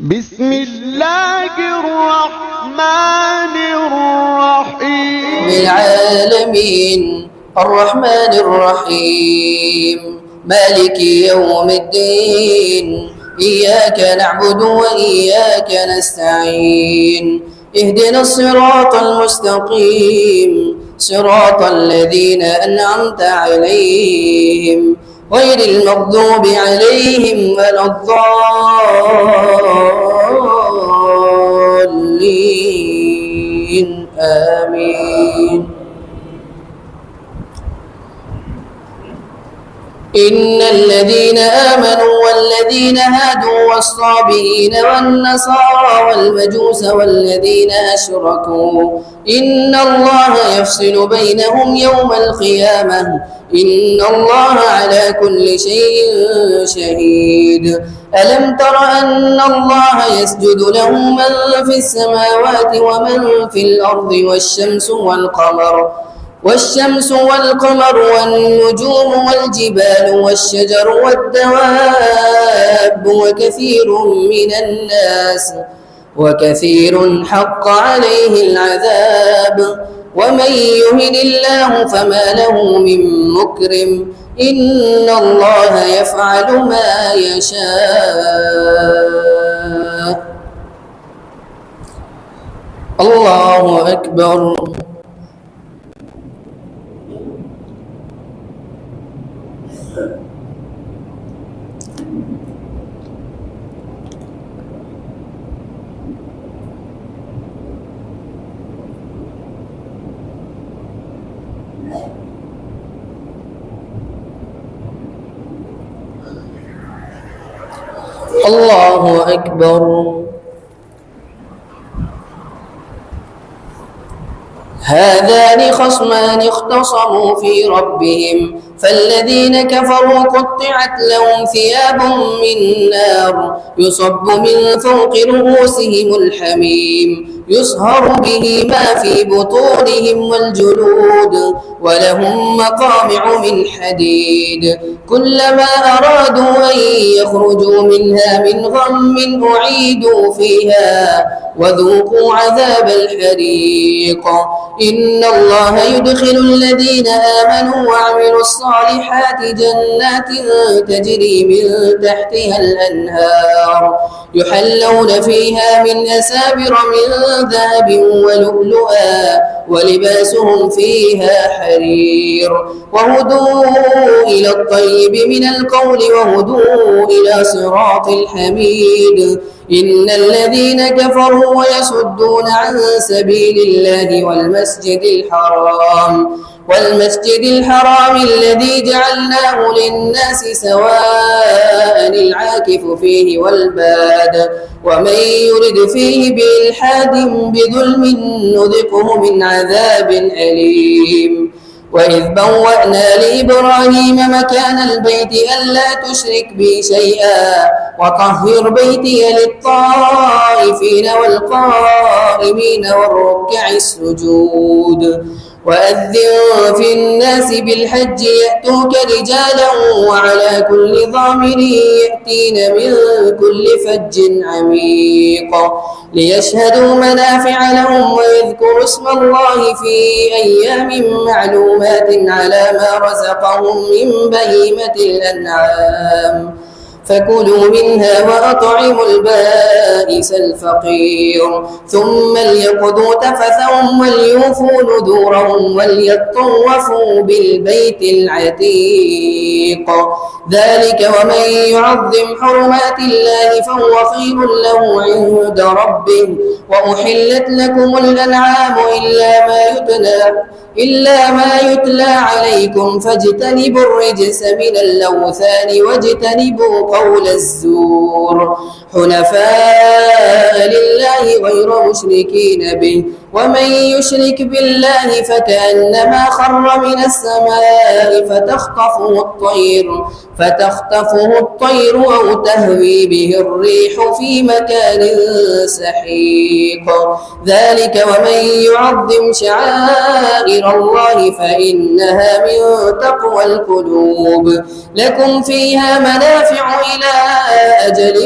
بسم الله الرحمن الرحيم العالمين الرحمن الرحيم مالك يوم الدين إياك نعبد وإياك نستعين اهدنا الصراط المستقيم صراط الذين أنعمت عليهم غير المغضوب عليهم ولا الضالين آمين. إن الذين آمنوا والذين هادوا والصابئين والنصارى والمجوس والذين أشركوا إن الله يفصل بينهم يوم القيامة إن الله على كل شيء شهيد. ألم تر أن الله يسجد له من في السماوات ومن في الأرض والشمس والقمر والنجوم والجبال والشجر والدواب وكثير حق عليه العذاب ومن يهن الله فما له من مكرم إن الله يفعل ما يشاء. الله أكبر. الله أكبر. هذان خصمان اختصموا في ربهم فالذين كفروا قطعت لهم ثياب من نار يصب من فوق رؤوسهم الحميم يصهر به ما في بطونهم والجلود ولهم مقامع من حديد كلما أرادوا أن يخرجوا منها من غم أعيدوا فيها وذوقوا عذاب الحريق. إن الله يدخل الذين آمنوا وعملوا الصالحات جنات تجري من تحتها الأنهار يحلون فيها من أسابر من ذهب ولؤلؤا ولباسهم فيها حرير وهدوا إلى الطيب من القول وهدوا إلى صراط الحميد. إن الذين كفروا ويصدون عن سبيل الله والمسجد الحرام الذي جعلناه للناس سواء العاكف فيه والباد ومن يرد فيه بإلحاد بظلم نذقه من عذاب أليم. وإذ بوأنا لإبراهيم مكان البيت ألا تشرك بي شيئا وطهر بيتي للطائفين والقائمين والركع السجود. وأذن في الناس بالحج يأتوك رجالا وعلى كل ضامر يأتين من كل فج عميق ليشهدوا منافع لهم ويذكروا اسم الله في أيام معلومات على ما رزقهم من بهيمة الأنعام فكلوا منها وأطعموا البائس الفقير ثم ليقضوا تفثهم وليوفوا نذورهم وليطوفوا بالبيت العتيق ذلك ومن يعظم حرمات الله فهو خير له عند ربه. وأحلت لكم الأنعام إلا ما يتلى عليكم فاجتنبوا الرجس من الأوثان واجتنبوا قول الزور حنفاء لله غير مشركين به ومن يشرك بالله فكأنما خر من السماء فتخطفه الطير أو تهوي به الريح في مكان سحيق ذلك ومن يعظم شعائر الله فإنها من تقوى القلوب. لكم فيها منافع إلى أجل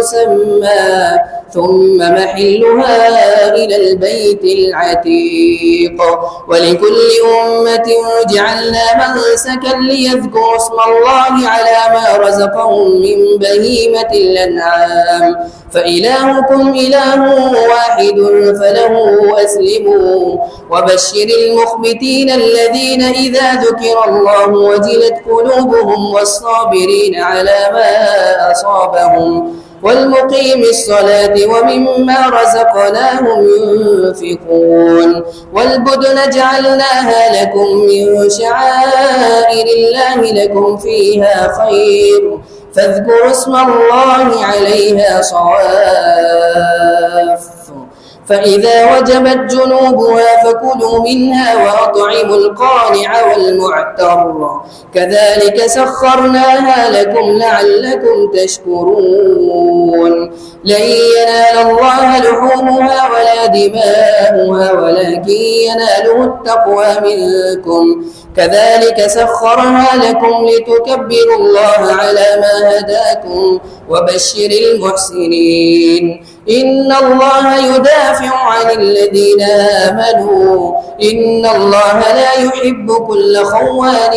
مسمى ثم محلها إلى البيت العتيق. ولكل أمة جعلنا منسكا ليذكروا اسم الله على ما رزقهم من بهيمة الأنعام فإلهكم إله واحد فله أسلموا. وبشر المخبتين الذين إذا ذكر الله وجلت قلوبهم والصابرين على ما أصابهم والمقيم الصلاة ومما رزقناهم ينفقون. والبدن جعلناها لكم من شعائر الله لكم فيها خير فاذكروا اسم الله عليها صواف. فإذا وجبت جنوبها فكلوا منها وأطعموا القانع والمعتر كذلك سخرناها لكم لعلكم تشكرون. لن ينال الله لحومها ولا دماؤها ولكن يناله التقوى منكم كذلك سخرها لكم لتكبروا الله على ما هداكم وبشر المحسنين. إن الله يدافع عن الذين آمنوا إن الله لا يحب كل خوان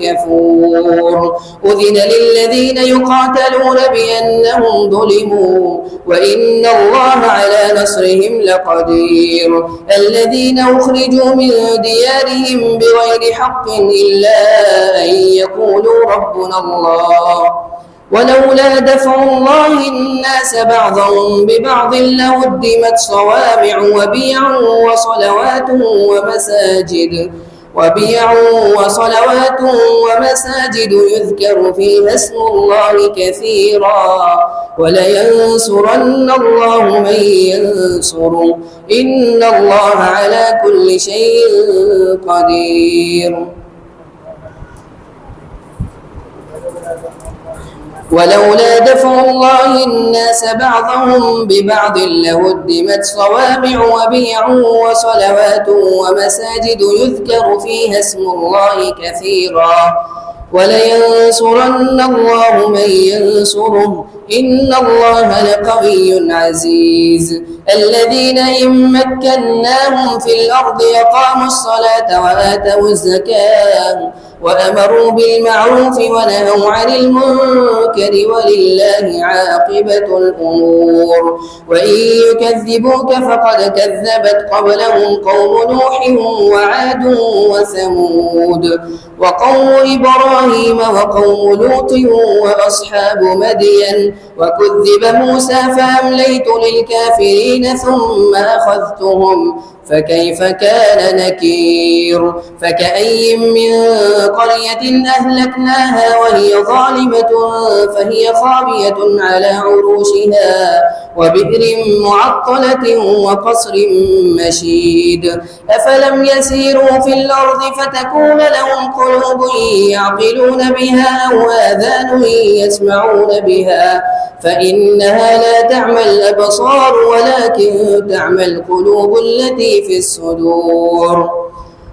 كفور. أذن للذين يقاتلون بأنهم ظلموا وإن الله على نصرهم لقدير. الذين أخرجوا من ديارهم بغير حق إلا أن يقولوا ربنا الله ولولا دفع الله الناس بعضهم ببعض لهدمت صوامع وبيع وصلوات ومساجد يذكر فيها اسم الله كثيرا ولينصرن الله من ينصره إن الله على كل شيء قدير. ولولا دفع الله الناس بعضهم ببعض لهدمت صوامع وبيع وصلوات ومساجد يذكر فيها اسم الله كثيرا ولينصرن الله من ينصره إن الله لقوي عزيز. الذين إن مكناهم في الأرض أقاموا الصلاة وآتوا الزكاة وأمروا بالمعروف ونهوا عن المنكر ولله عاقبة الأمور. وإن يكذبوك فقد كذبت قبلهم قوم نوح وعاد وثمود وقوم إبراهيم وقوم لوط وأصحاب مدين وكذب موسى فأمليت للكافرين ثم أخذتهم فكيف كان نكير. فكأي من قرية أهلكناها وهي ظالمة فهي خاوية على عروشها وبئر معطلة وقصر مشيد. أفلم يسيروا في الأرض فتكون لهم قلوب يعقلون بها أو آذان يسمعون بها فإنها لا تعمى الأبصار ولكن تعمى القلوب التي في الصدور.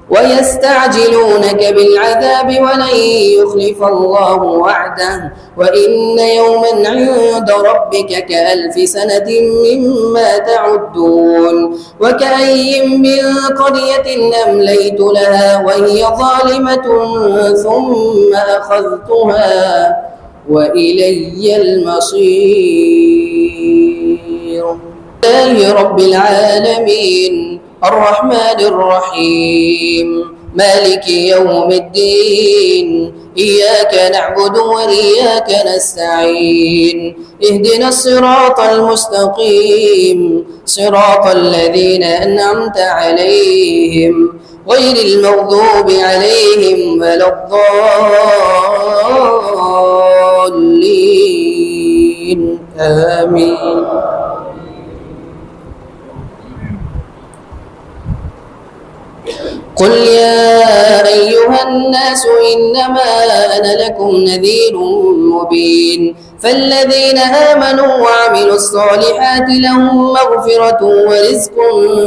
ويستعجلونك بالعذاب ولن يخلف الله وعده وإن يوما عند ربك كألف سنة مما تعدون. وكأي من قرية أمليت لها وهي ظالمة ثم أخذتها وإلي المصير. لله رب العالمين الرحمن الرحيم مالك يوم الدين إياك نعبد وإياك نستعين اهدنا الصراط المستقيم صراط الذين أنعمت عليهم غير المغضوب عليهم ولا الضالين آمين. قل يا أيها الناس إنما أنا لكم نذير مبين فالذين آمنوا وعملوا الصالحات لهم مغفرة ورزق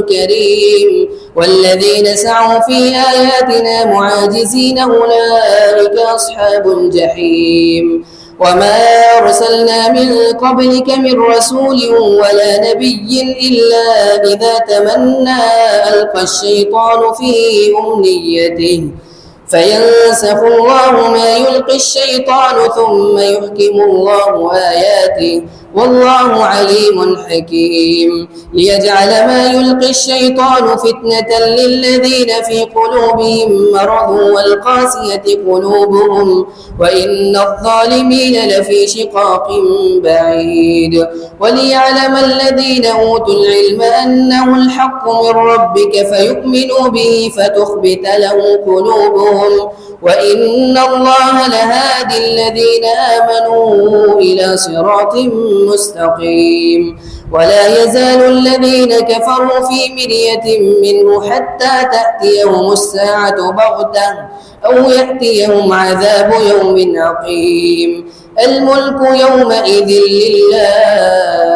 كريم والذين سعوا في آياتنا معاجزين أولئك أصحاب الجحيم. وما أرسلنا من قبلك من رسول ولا نبي إلا إذا تمنى ألقى الشيطان في أمنيته فينسخ الله ما يلقي الشيطان ثم يحكم الله آياته والله عليم حكيم ليجعل ما يلقي الشيطان فتنة للذين في قلوبهم مرض والقاسية قلوبهم وإن الظالمين لفي شقاق بعيد وليعلم الذين أوتوا العلم أنه الحق من ربك فيؤمنوا به فتخبت له قلوبهم وإن الله لهادي الذين آمنوا إلى صراط مستقيم ولا يزال الذين كفروا في مرية منه حتى تأتيهم الساعة بغتة أو يأتيهم عذاب يوم عقيم الملك يومئذ لله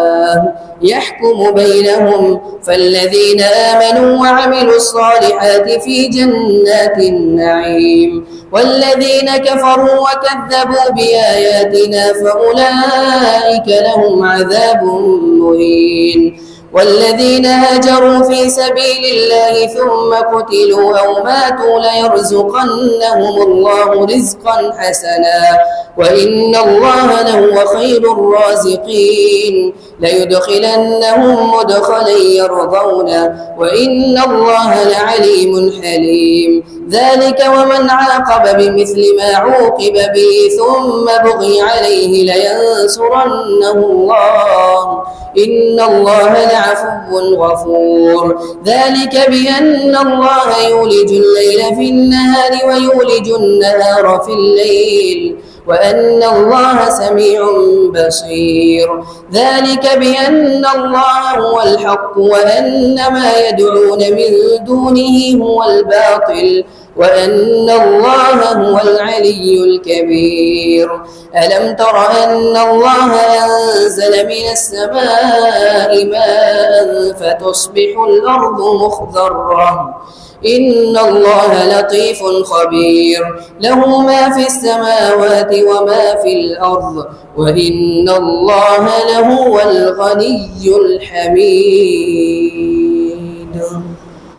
يحكم بينهم فالذين آمنوا وعملوا الصالحات في جنات النعيم والذين كفروا وكذبوا بآياتنا فأولئك لهم عذاب مهين والذين هاجروا في سبيل الله ثم قتلوا أو ماتوا ليرزقنهم الله رزقا حسنا وإن الله لهو خير الرازقين ليدخلنهم مدخلا يرضونه وإن الله لعليم حليم ذلك ومن عاقب بمثل ما عوقب به ثم بغي عليه لينصرنه الله إن الله لعفو غفور ذلك بأن الله يولج الليل في النهار ويولج النهار في الليل وأن الله سميع بصير ذلك بأن الله هو الحق وأن ما يدعون من دونه هو الباطل وأن الله هو العلي الكبير ألم تر أن الله أنزل من السماء ماء فتصبح الأرض مخضرة إن الله لطيف خبير له ما في السماوات وما في الأرض وإن الله لهو الغني الحميد